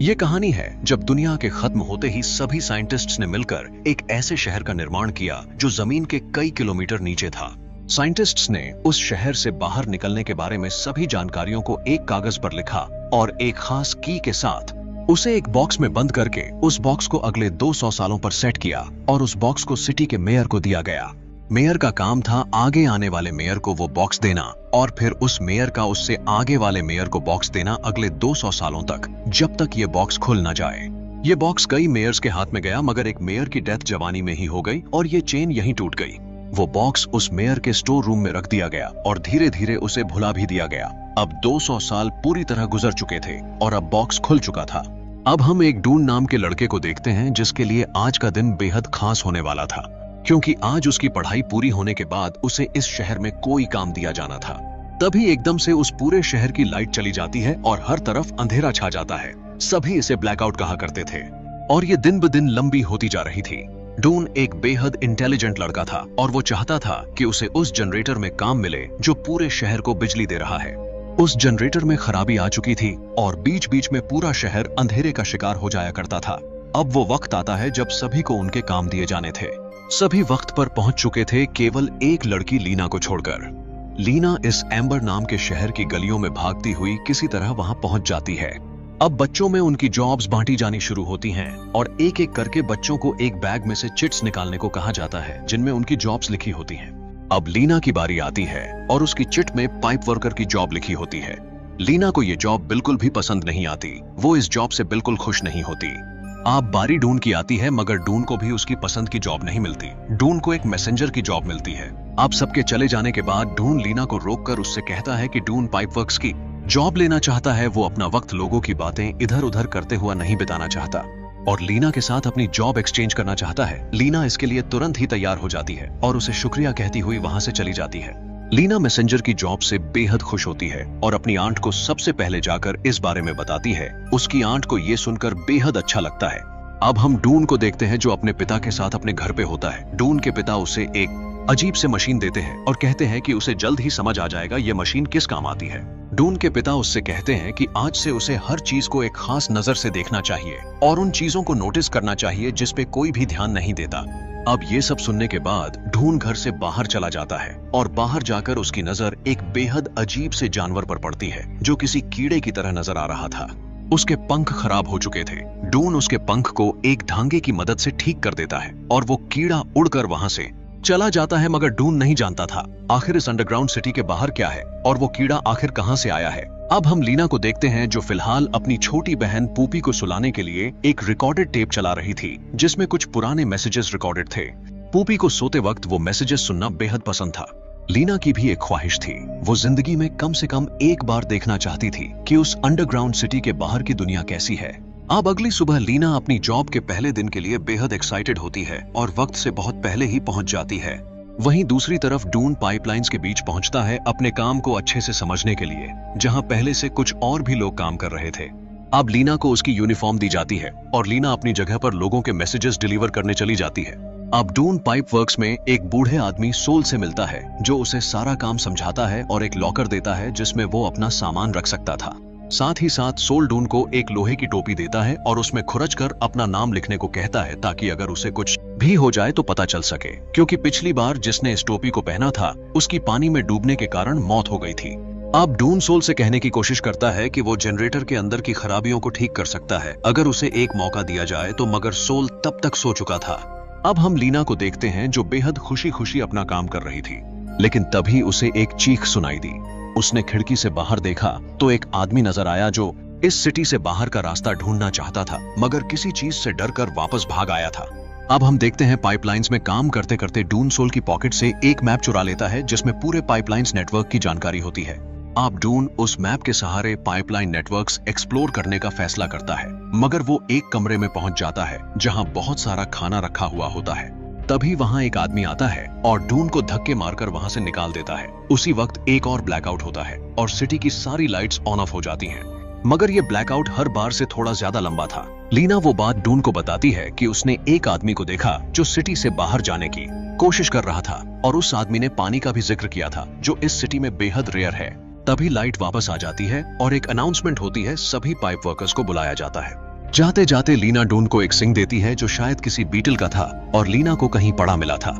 ये कहानी है जब दुनिया के खत्म होते ही सभी साइंटिस्ट्स ने मिलकर एक ऐसे शहर का निर्माण किया जो जमीन के कई किलोमीटर नीचे था। साइंटिस्ट्स ने उस शहर से बाहर निकलने के बारे में सभी जानकारियों को एक कागज पर लिखा और एक खास की के साथ उसे एक बॉक्स में बंद करके उस बॉक्स को अगले 200 सालों पर सेट किया और उस बॉक्स को सिटी के मेयर को दिया गया। मेयर का काम था आगे आने वाले मेयर को वो बॉक्स देना और फिर उस मेयर का उससे आगे वाले मेयर को बॉक्स देना अगले 200 सालों तक, जब तक ये बॉक्स खुल ना जाए। ये बॉक्स कई मेयर्स के हाथ में गया मगर एक मेयर की डेथ जवानी में ही हो गई और ये चेन यहीं टूट गई। वो बॉक्स उस मेयर के स्टोर रूम में रख दिया गया और धीरे धीरे उसे भुला भी दिया गया। अब 200 साल पूरी तरह गुजर चुके थे और अब बॉक्स खुल चुका था। अब हम एक डून नाम के लड़के को देखते हैं जिसके लिए आज का दिन बेहद खास होने वाला था, क्योंकि आज उसकी पढ़ाई पूरी होने के बाद उसे इस शहर में कोई काम दिया जाना था। तभी एकदम से उस पूरे शहर की लाइट चली जाती है और हर तरफ अंधेरा छा जाता है। सभी इसे ब्लैकआउट कहा करते थे और ये दिन ब दिन लंबी होती जा रही थी। डून एक बेहद इंटेलिजेंट लड़का था और वो चाहता था कि उसे उस जनरेटर में काम मिले जो पूरे शहर को बिजली दे रहा है। उस जनरेटर में खराबी आ चुकी थी और बीच बीच में पूरा शहर अंधेरे का शिकार हो जाया करता था। अब वो वक्त आता है जब सभी को उनके काम दिए जाने थे। सभी वक्त पर पहुंच चुके थे केवल एक लड़की लीना को छोड़कर। लीना इस एम्बर नाम के शहर की गलियों में भागती हुई किसी तरह वहां पहुंच जाती है। अब बच्चों में उनकी जॉब्स बांटी जानी शुरू होती हैं और एक एक करके बच्चों को एक बैग में से चिट्स निकालने को कहा जाता है जिनमें उनकी जॉब्स लिखी होती हैं। अब लीना की बारी आती है और उसकी चिट में पाइप वर्कर की जॉब लिखी होती है। लीना को ये जॉब बिल्कुल भी पसंद नहीं आती, वो इस जॉब से बिल्कुल खुश नहीं होती। अब बारी डून की आती है मगर डून को भी उसकी पसंद की जॉब नहीं मिलती। डून को एक मैसेंजर की जॉब मिलती है। अब सबके चले जाने के बाद डून लीना को रोककर उससे कहता है कि डून पाइप वर्क्स की जॉब लेना चाहता है। वो अपना वक्त लोगों की बातें इधर उधर करते हुआ नहीं बिताना चाहता और लीना के साथ अपनी जॉब एक्सचेंज करना चाहता है। लीना इसके लिए तुरंत ही तैयार हो जाती है और उसे शुक्रिया कहती हुई वहां से चली जाती है। लीना मैसेंजर की जॉब से बेहद खुश होती है और अपनी आंट को सबसे पहले जाकर इस बारे में बताती है। उसकी आंट को यह सुनकर बेहद अच्छा लगता है। अब हम डून को देखते हैं जो अपने पिता के साथ अपने घर पे होता है। डून के पिता उसे एक अजीब से मशीन देते हैं और कहते हैं कि उसे जल्द ही समझ आ जाएगा ये मशीन किस काम आती है। डून के पिता उससे कहते हैं कि आज से उसे हर चीज को एक खास नजर से देखना चाहिए और उन चीजों को नोटिस करना चाहिए जिस पे कोई भी ध्यान नहीं देता। अब ये सब सुनने के बाद डून घर से बाहर चला जाता है और बाहर जाकर उसकी नजर एक बेहद अजीब से जानवर पर पड़ती है जो किसी कीड़े की तरह नजर आ रहा था। उसके पंख खराब हो चुके थे। डून उसके पंख को एक धागे की मदद से ठीक कर देता है और वो कीड़ा उड़कर वहां से चला जाता है मगर डून नहीं जानता था आखिर इस अंडरग्राउंड सिटी के बाहर क्या है और वो कीड़ा आखिर कहां से आया है। अब हम लीना को देखते हैं जो फिलहाल अपनी छोटी बहन पूपी को सुलाने के लिए एक रिकॉर्डेड टेप चला रही थी जिसमें कुछ पुराने मैसेजेस रिकॉर्डेड थे। पूपी को सोते वक्त वो मैसेजेस सुनना बेहद पसंद था। लीना की भी एक ख्वाहिश थी, वो जिंदगी में कम से कम एक बार देखना चाहती थी कि उस अंडरग्राउंड सिटी के बाहर की दुनिया कैसी है। अब अगली सुबह लीना अपनी जॉब के पहले दिन के लिए बेहद एक्साइटेड होती है और वक्त से बहुत पहले ही पहुंच जाती है। वहीं दूसरी तरफ डून पाइपलाइंस के बीच पहुंचता है अपने काम को अच्छे से समझने के लिए, जहां पहले से कुछ और भी लोग काम कर रहे थे। अब लीना को उसकी यूनिफॉर्म दी जाती है और लीना अपनी जगह पर लोगों के मैसेजेस डिलीवर करने चली जाती है। अब डून पाइप वर्क्स में एक बूढ़े आदमी सोल से मिलता है जो उसे सारा काम समझाता है और एक लॉकर देता है जिसमें वो अपना सामान रख सकता था। साथ ही साथ सोल डून को एक लोहे की टोपी देता है और उसमें खुरच कर अपना नाम लिखने को कहता है ताकि अगर उसे कुछ भी हो जाए तो पता चल सके, क्योंकि पिछली बार जिसने इस टोपी को पहना था उसकी पानी में डूबने के कारण मौत हो गई थी। अब डून सोल से कहने की कोशिश करता है कि वो जनरेटर के अंदर की खराबियों को ठीक कर सकता है अगर उसे एक मौका दिया जाए तो, मगर सोल तब तक सो चुका था। अब हम लीना को देखते हैं जो बेहद खुशी खुशी अपना काम कर रही थी, लेकिन तभी उसे एक चीख सुनाई दी। उसने खिड़की से बाहर देखा तो एक आदमी नजर आया जो इस सिटी से बाहर का रास्ता ढूंढना चाहता था मगर किसी चीज से डरकर वापस भाग आया था। अब हम देखते हैं पाइपलाइंस में काम करते करते डून सोल की पॉकेट से एक मैप चुरा लेता है जिसमें पूरे पाइपलाइंस नेटवर्क की जानकारी होती है। अब डून उस मैप के सहारे पाइपलाइन नेटवर्क्स एक्सप्लोर करने का फैसला करता है मगर वो एक कमरे में पहुंच जाता है जहां बहुत सारा खाना रखा हुआ होता है। तभी वहां एक आदमी आता है और डून को धक्के मारकर वहां से निकाल देता है। उसी वक्त एक और ब्लैकआउट होता है और सिटी की सारी लाइट्स ऑन ऑफ हो जाती हैं। मगर ये ब्लैकआउट हर बार से थोड़ा ज्यादा लंबा था। लीना वो बात डून को बताती है कि उसने एक आदमी को देखा जो सिटी से बाहर जाने की कोशिश कर रहा था और उस आदमी ने पानी का भी जिक्र किया था जो इस सिटी में बेहद रेयर है। तभी लाइट वापस आ जाती है और एक अनाउंसमेंट होती है, सभी पाइप वर्कर्स को बुलाया जाता है। जाते जाते लीना डून को एक सिंग देती है जो शायद किसी बीटल का था और लीना को कहीं पड़ा मिला था।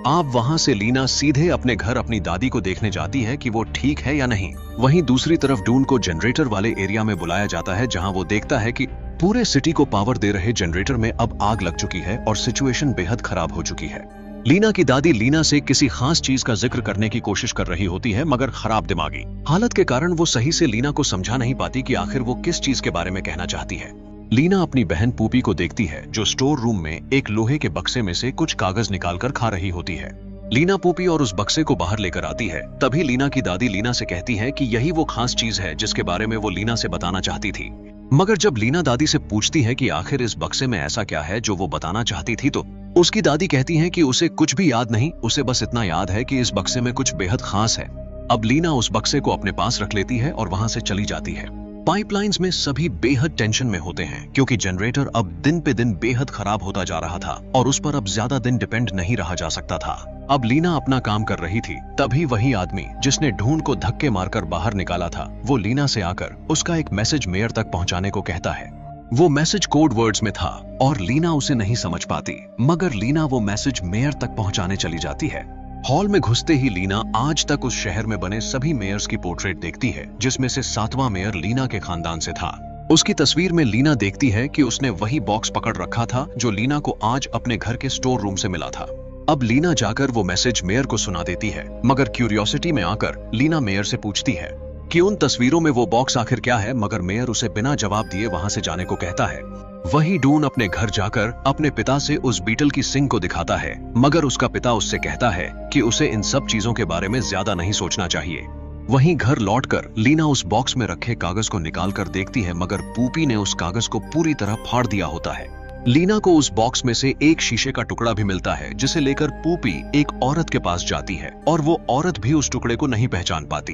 आप वहां से लीना सीधे अपने घर अपनी दादी को देखने जाती है कि वो ठीक है या नहीं। वहीं दूसरी तरफ डून को जनरेटर वाले एरिया में बुलाया जाता है जहां वो देखता है कि पूरे सिटी को पावर दे रहे जनरेटर में अब आग लग चुकी है और सिचुएशन बेहद खराब हो चुकी है। लीना की दादी लीना से किसी खास चीज का जिक्र करने की कोशिश कर रही होती है मगर खराब दिमागी हालत के कारण वो सही से लीना को समझा नहीं पाती कि आखिर वो किस चीज के बारे में कहना चाहती है। लीना अपनी बहन पूपी को देखती है जो स्टोर रूम में एक लोहे के बक्से में से कुछ कागज निकालकर खा रही होती है। लीना पूपी और उस बक्से को बाहर लेकर आती है। तभी लीना की दादी लीना से कहती है कि यही वो खास चीज है जिसके बारे में वो लीना से बताना चाहती थी। मगर जब लीना दादी से पूछती है कि आखिर इस बक्से में ऐसा क्या है जो वो बताना चाहती थी, तो उसकी दादी कहती है कि उसे कुछ भी याद नहीं, उसे बस इतना याद है कि इस बक्से में कुछ बेहद खास है। अब लीना उस बक्से को अपने पास रख लेती है और वहां से चली जाती है। पाइपलाइंस में सभी बेहद टेंशन में होते हैं क्योंकि जनरेटर अब दिन पे दिन बेहद खराब होता जा रहा था और उस पर अब ज्यादा दिन डिपेंड नहीं रहा जा सकता था। अब लीना अपना काम कर रही थी, तभी वही आदमी जिसने ढूंढ को धक्के मारकर बाहर निकाला था वो लीना से आकर उसका एक मैसेज मेयर तक पहुंचाने को कहता है। वो मैसेज कोड वर्ड्स में था और लीना उसे नहीं समझ पाती, मगर लीना वो मैसेज मेयर तक पहुंचाने चली जाती है। हॉल में घुसते ही लीना आज तक उस शहर में बने सभी मेयर्स की पोर्ट्रेट देखती है जिसमें से 7वां मेयर लीना के खानदान से था। उसकी तस्वीर में लीना देखती है कि उसने वही बॉक्स पकड़ रखा था जो लीना को आज अपने घर के स्टोर रूम से मिला था। अब लीना जाकर वो मैसेज मेयर को सुना देती है, मगर क्यूरियोसिटी में आकर लीना मेयर से पूछती है कि उन तस्वीरों में वो बॉक्स आखिर क्या है, मगर मेयर उसे बिना जवाब दिए वहां से जाने को कहता है। वही डून अपने घर जाकर अपने पिता से उस बीटल की सिंग को दिखाता है, मगर उसका पिता उससे कहता है कि उसे इन सब चीजों के बारे में ज्यादा नहीं सोचना चाहिए। वहीं घर लौटकर लीना उस बॉक्स में रखे कागज को निकालकर देखती है, मगर पूपी ने उस कागज को पूरी तरह फाड़ दिया होता है। लीना को उस बॉक्स में से एक शीशे का टुकड़ा भी मिलता है जिसे लेकर पूपी एक औरत के पास जाती है और वो औरत भी उस टुकड़े को नहीं पहचान पाती।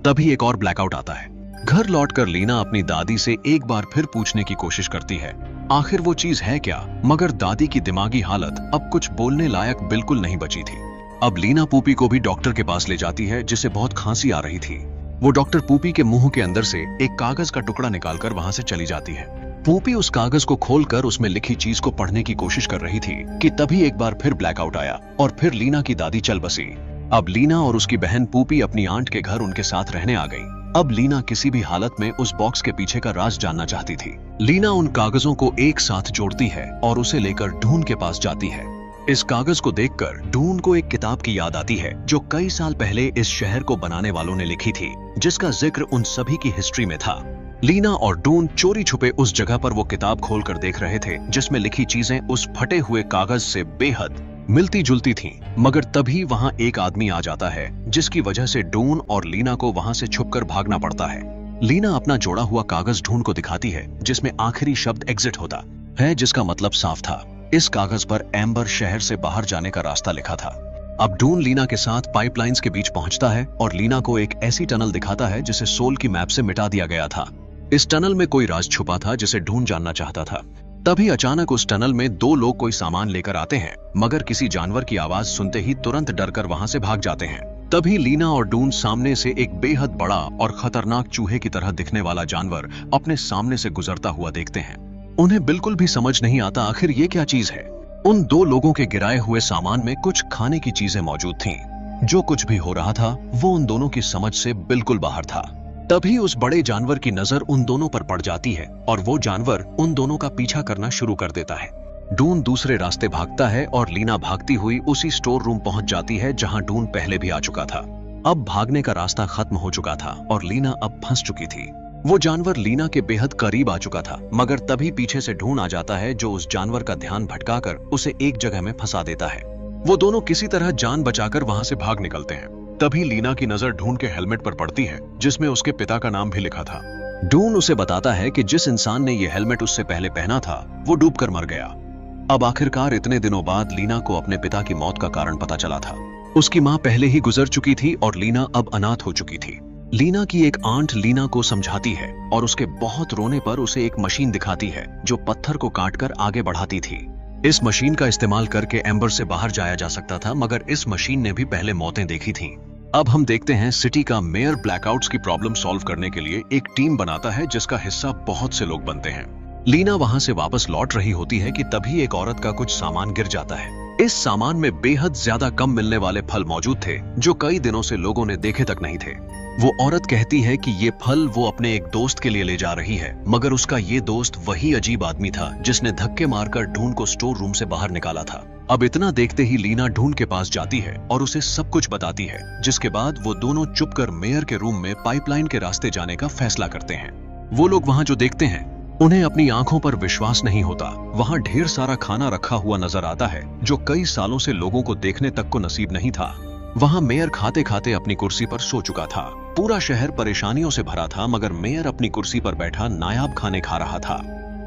तभी एक और ब्लैकआउट आता है। घर लौटकर लीना अपनी दादी से एक बार फिर पूछने की कोशिश करती है आखिर वो चीज है क्या, मगर दादी की दिमागी हालत अब कुछ बोलने लायक बिल्कुल नहीं बची थी। अब लीना पूपी को भी डॉक्टर के पास ले जाती है जिसे बहुत खांसी आ रही थी। वो डॉक्टर पूपी के मुंह के अंदर से एक कागज का टुकड़ा निकालकर वहां से चली जाती है। पूपी उस कागज को खोलकर उसमें लिखी चीज को पढ़ने की कोशिश कर रही थी कि तभी एक बार फिर ब्लैकआउट आया और फिर लीना की दादी चल बसी। अब लीना और उसकी बहन पूपी अपनी आंट के घर उनके साथ रहने आ गई। अब लीना किसी भी हालत में उस बॉक्स के पीछे का राज जानना चाहती थी। लीना उन कागजों को एक साथ जोड़ती है और उसे लेकर ढून के पास जाती है। इस कागज को देखकर ढून को एक किताब की याद आती है जो कई साल पहले इस शहर को बनाने वालों ने लिखी थी, जिसका जिक्र उन सभी की हिस्ट्री में था। लीना और डून चोरी छुपे उस जगह पर वो किताब खोलकर देख रहे थे जिसमें लिखी चीजें उस फटे हुए कागज से बेहद मिलती जुलती थीं, मगर तभी वहां एक आदमी आ जाता है जिसकी वजह से डून और लीना को वहां से छुपकर भागना पड़ता है। लीना अपना जोड़ा हुआ कागज ढूंढ को दिखाती है जिसमें आखिरी शब्द एग्जिट होता है, जिसका मतलब साफ था। इस कागज पर एम्बर शहर से बाहर जाने का रास्ता लिखा था। अब डून लीना के साथ पाइपलाइंस के बीच पहुंचता है और लीना को एक ऐसी टनल दिखाता है जिसे सोल की मैप से मिटा दिया गया था। इस टनल में कोई राज छुपा था जिसे ढूंढ जानना चाहता था। तभी अचानक उस टनल में 2 लोग कोई सामान लेकर आते हैं, मगर किसी जानवर की आवाज सुनते ही तुरंत डरकर वहां से भाग जाते हैं। तभी लीना और डून सामने से एक बेहद बड़ा और खतरनाक चूहे की तरह दिखने वाला जानवर अपने सामने से गुजरता हुआ देखते हैं। उन्हें बिल्कुल भी समझ नहीं आता आखिर ये क्या चीज है। उन 2 लोगों के गिराए हुए सामान में कुछ खाने की चीजें मौजूद थीं। जो कुछ भी हो रहा था वो उन दोनों की समझ से बिल्कुल बाहर था। तभी उस बड़े जानवर की नजर उन दोनों पर पड़ जाती है और वो जानवर उन दोनों का पीछा करना शुरू कर देता है। डून दूसरे रास्ते भागता है और लीना भागती हुई उसी स्टोर रूम पहुंच जाती है जहां डून पहले भी आ चुका था। अब भागने का रास्ता खत्म हो चुका था और लीना अब फंस चुकी थी। वो जानवर लीना के बेहद करीब आ चुका था, मगर तभी पीछे से ढूंढ आ जाता है जो उस जानवर का ध्यान भटकाकर उसे एक जगह में फंसा देता है। वो दोनों किसी तरह जान बचाकर वहां से भाग निकलते हैं। तभी लीना की नजर ढूंढ के हेलमेट पर पड़ती है जिसमें उसके पिता का नाम भी लिखा था। ढूंढ उसे बताता है कि जिस इंसान ने यह हेलमेट उससे पहले पहना था वो डूबकर मर गया। अब आखिरकार इतने दिनों बाद लीना को अपने पिता की मौत का कारण पता चला था। उसकी मां पहले ही गुजर चुकी थी और लीना अब अनाथ हो चुकी थी। लीना की एक आंट लीना को समझाती है और उसके बहुत रोने पर उसे एक मशीन दिखाती है जो पत्थर को काटकर आगे बढ़ाती थी। इस मशीन का इस्तेमाल करके एम्बर से बाहर जाया जा सकता था, मगर इस मशीन ने भी पहले मौतें देखी थीं। अब हम देखते हैं सिटी का मेयर ब्लैकआउट्स की प्रॉब्लम सॉल्व करने के लिए एक टीम बनाता है जिसका हिस्सा बहुत से लोग बनते हैं। लीना वहां से वापस लौट रही होती है कि तभी एक औरत का कुछ सामान गिर जाता है। इस सामान में बेहद ज्यादा कम मिलने वाले फल मौजूद थे जो कई दिनों से लोगों ने देखे तक नहीं थे। वो औरत कहती है कि ये फल वो अपने एक दोस्त के लिए ले जा रही है, मगर उसका ये दोस्त वही अजीब आदमी था जिसने धक्के मारकर ढूंढ को स्टोर रूम से बाहर निकाला था। अब इतना देखते ही लीना ढूंढ के पास जाती है और उसे सब कुछ बताती है, जिसके बाद वो दोनों चुपकर मेयर के रूम में पाइपलाइन के रास्ते जाने का फैसला करते हैं। वो लोग वहां जो देखते हैं उन्हें अपनी आंखों पर विश्वास नहीं होता। वहां ढेर सारा खाना रखा हुआ नजर आता है जो कई सालों से लोगों को देखने तक को नसीब नहीं था। वहां मेयर खाते खाते अपनी कुर्सी पर सो चुका था। पूरा शहर परेशानियों से भरा था, मगर मेयर अपनी कुर्सी पर बैठा नायाब खाने खा रहा था।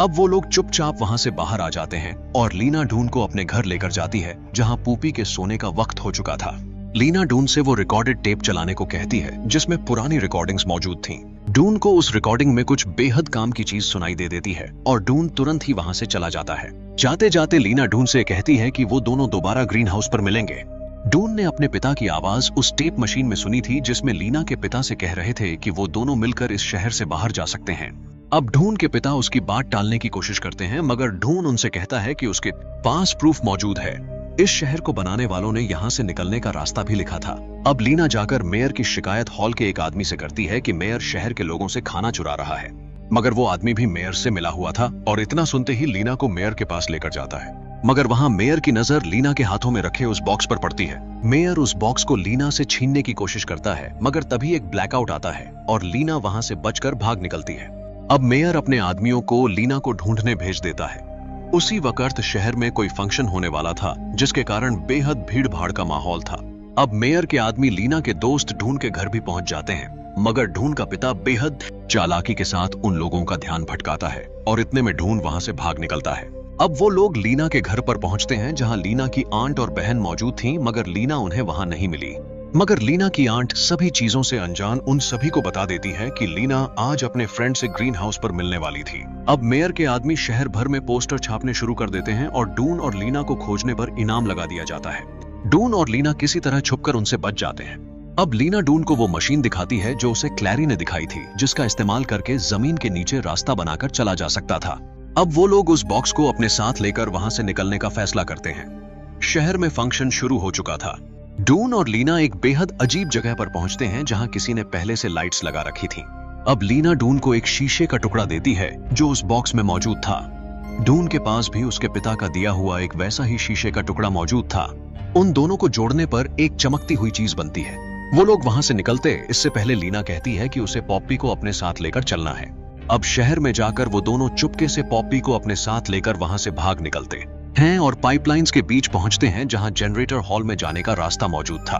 अब वो लोग चुपचाप वहां से बाहर आ जाते हैं और लीना ढूंढ को अपने घर लेकर जाती है, जहां पूपी के सोने का वक्त हो चुका था। लीना डून से वो रिकॉर्डेड टेप चलाने को कहती है जिसमें पुरानी रिकॉर्डिंग्स मौजूद थीं। डून को उस रिकॉर्डिंग में कुछ बेहद काम की चीज सुनाई दे देती है और डून तुरंत ही वहां से चला जाता है। जाते जाते लीना डून से कहती है कि वो दोनों दोबारा ग्रीन हाउस पर मिलेंगे। डून ने अपने पिता की आवाज उस टेप मशीन में सुनी थी जिसमें लीना के पिता से कह रहे थे कि वो दोनों मिलकर इस शहर से बाहर जा सकते हैं। अब ढून के पिता उसकी बात टालने की कोशिश करते हैं, मगर ढून उनसे कहता है कि उसके पास प्रूफ मौजूद है। इस शहर को बनाने वालों ने यहाँ से निकलने का रास्ता भी लिखा था। अब लीना जाकर मेयर की शिकायत हॉल के एक आदमी से करती है कि मेयर शहर के लोगों से खाना चुरा रहा है, मगर वो आदमी भी मेयर से मिला हुआ था और इतना सुनते ही लीना को मेयर के पास लेकर जाता है। मगर वहां मेयर की नजर लीना के हाथों में रखे उस बॉक्स पर पड़ती है। मेयर उस बॉक्स को लीना से छीनने की कोशिश करता है, मगर तभी एक ब्लैकआउट आता है और लीना वहां से बचकर भाग निकलती है। अब मेयर अपने आदमियों को लीना को ढूंढने भेज देता है। उसी वक्त शहर में कोई फंक्शन होने वाला था, जिसके कारण बेहद भीड़ भाड़ का माहौल था। अब मेयर के आदमी लीना के दोस्त ढून के घर भी पहुंच जाते हैं, मगर ढून का पिता बेहद चालाकी के साथ उन लोगों का ध्यान भटकाता है और इतने में ढून वहां से भाग निकलता है। अब वो लोग लीना के घर पर पहुंचते हैं, जहां लीना की आंट और बहन मौजूद थीं, मगर लीना उन्हें वहां नहीं मिली। मगर लीना की आंट सभी चीजों से अनजान उन सभी को बता देती है कि लीना आज अपने फ्रेंड से ग्रीन हाउस पर मिलने वाली थी। अब मेयर के आदमी शहर भर में पोस्टर छापने शुरू कर देते हैं और डून और लीना को खोजने पर इनाम लगा दिया जाता है। डून और लीना किसी तरह छुपकर उनसे बच जाते हैं। अब लीना डून को वो मशीन दिखाती है जो उसे क्लैरी ने दिखाई थी, जिसका इस्तेमाल करके जमीन के नीचे रास्ता बनाकर चला जा सकता था। अब वो लोग उस बॉक्स को अपने साथ लेकर वहां से निकलने का फैसला करते हैं। शहर में फंक्शन शुरू हो चुका था। डून और लीना एक बेहद अजीब जगह पर पहुंचते हैं, जहां किसी ने पहले से लाइट्स लगा रखी थी। अब लीना डून को एक शीशे का टुकड़ा देती है जो उस बॉक्स में मौजूद था। डून के पास भी उसके पिता का दिया हुआ एक वैसा ही शीशे का टुकड़ा मौजूद था। उन दोनों को जोड़ने पर एक चमकती हुई चीज बनती है। वो लोग वहां से निकलते इससे पहले लीना कहती है कि उसे पॉप्पी को अपने साथ लेकर चलना है। अब शहर में जाकर वो दोनों चुपके से पॉप्पी को अपने साथ लेकर वहां से भाग निकलते हैं और पाइपलाइंस के बीच पहुंचते हैं, जहां जनरेटर हॉल में जाने का रास्ता मौजूद था।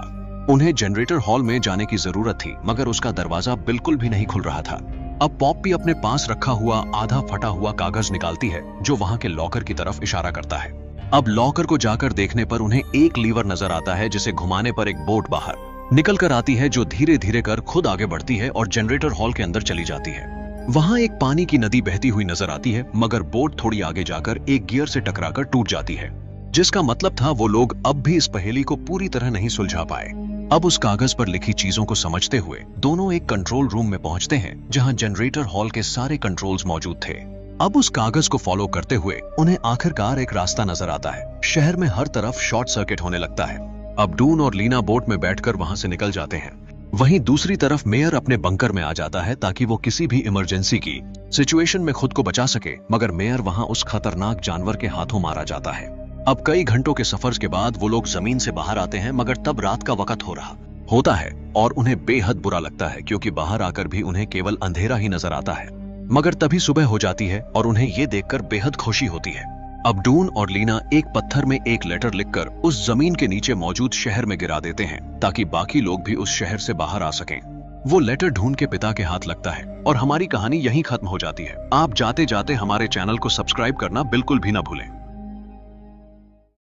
उन्हें जनरेटर हॉल में जाने की जरूरत थी, मगर उसका दरवाजा बिल्कुल भी नहीं खुल रहा था। अब पॉप्पी अपने पास रखा हुआ आधा फटा हुआ कागज निकालती है जो वहां के लॉकर की तरफ इशारा करता है। अब लॉकर को जाकर देखने पर उन्हें एक लीवर नजर आता है, जिसे घुमाने पर एक बोट बाहर निकल कर आती है जो धीरे धीरे कर खुद आगे बढ़ती है और जनरेटर हॉल के अंदर चली जाती है। वहां एक पानी की नदी बहती हुई नजर आती है, मगर बोट थोड़ी आगे जाकर एक गियर से टकराकर टूट जाती है, जिसका मतलब था वो लोग अब भी इस पहेली को पूरी तरह नहीं सुलझा पाए। अब उस कागज पर लिखी चीजों को समझते हुए दोनों एक कंट्रोल रूम में पहुंचते हैं, जहां जनरेटर हॉल के सारे कंट्रोल्स मौजूद थे। अब उस कागज को फॉलो करते हुए उन्हें आखिरकार एक रास्ता नजर आता है। शहर में हर तरफ शॉर्ट सर्किट होने लगता है। अब डून और लीना बोट में बैठकर वहां से निकल जाते हैं। वहीं दूसरी तरफ मेयर अपने बंकर में आ जाता है ताकि वो किसी भी इमरजेंसी की सिचुएशन में खुद को बचा सके, मगर मेयर वहां उस खतरनाक जानवर के हाथों मारा जाता है। अब कई घंटों के सफर के बाद वो लोग जमीन से बाहर आते हैं, मगर तब रात का वक्त हो रहा होता है और उन्हें बेहद बुरा लगता है, क्योंकि बाहर आकर भी उन्हें केवल अंधेरा ही नजर आता है। मगर तभी सुबह हो जाती है और उन्हें ये देखकर बेहद खुशी होती है। अब डून और लीना एक पत्थर में एक लेटर लिखकर उस जमीन के नीचे मौजूद शहर में गिरा देते हैं, ताकि बाकी लोग भी उस शहर से बाहर आ सकें। वो लेटर ढूंढ के पिता के हाथ लगता है और हमारी कहानी यहीं खत्म हो जाती है। आप जाते जाते हमारे चैनल को सब्सक्राइब करना बिल्कुल भी ना भूलें।